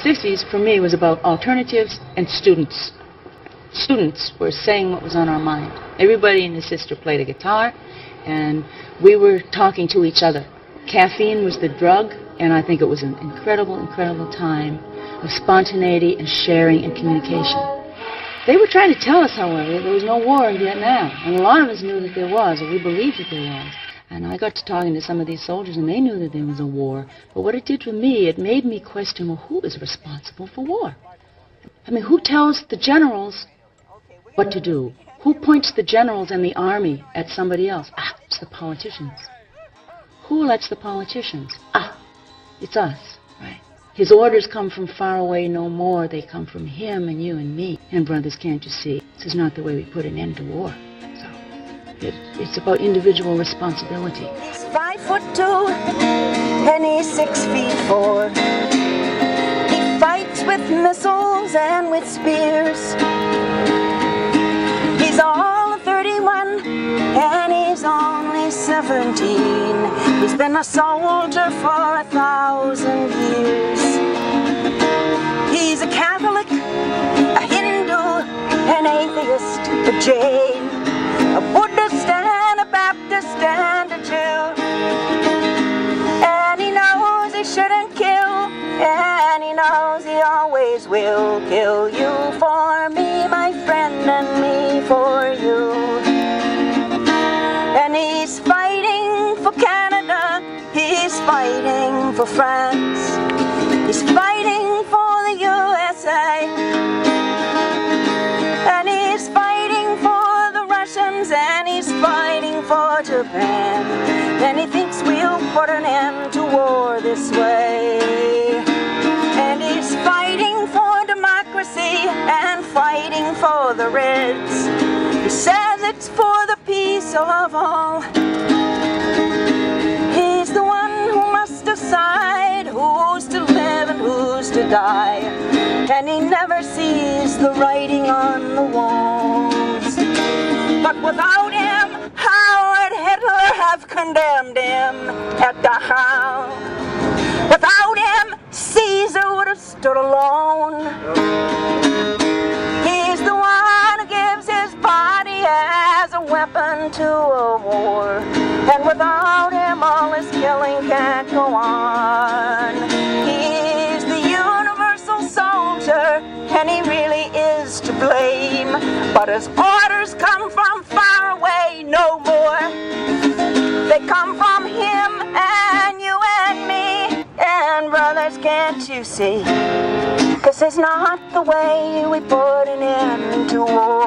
60s, for me, was about alternatives and students. Students were saying what was on our mind. Everybody and his sister played a guitar, and we were talking to each other. Caffeine was the drug, and I think it was an incredible, incredible time of spontaneity and sharing and communication. They were trying to tell us, however, that there was no war in Vietnam, and a lot of us knew that there was, or we believed that there was. And I got to talking to some of these soldiers, and they knew that there was a war. But what it did for me, it made me question, well, who is responsible for war? I mean, who tells the generals what to do? Who points the generals and the army at somebody else? Ah, it's the politicians. Who elects the politicians? Ah, it's us, right? His orders come from far away no more. They come from him and you and me. And brothers, can't you see? This is not the way we put an end to war. So it's about individual responsibility. He's 5'2" and he's 6'4". He fights with missiles and with spears. He's all of 31 and he's only 17. He's been a soldier for 1,000 years. He's a Catholic, a Hindu, an atheist, a Jain, a Buddhist and a Baptist and a Jew. And he knows he shouldn't kill, and he knows he always will kill you for me, my friend, and me for you. And he's fighting for Canada, he's fighting for France, he's fighting for the USA, and he's fighting for the Russians, and he's fighting for Japan. And he thinks we'll put an end to war this way. And he's fighting for democracy and fighting for the Reds. He says it's for the peace of all. He's the one who must decide who's to live and who's to die. And he never sees the writing on the walls. But without him, how would Hitler have condemned him at Dachau? Without him, Caesar would have stood alone. He's the one who gives his body as a weapon to a war. And without him, all this killing can't go on. He's the universal soldier, and he really is to blame. But his orders come from far away no more. They come from him and you and me. And brothers, can't you see? 'Cause it's not the way we put an end to war.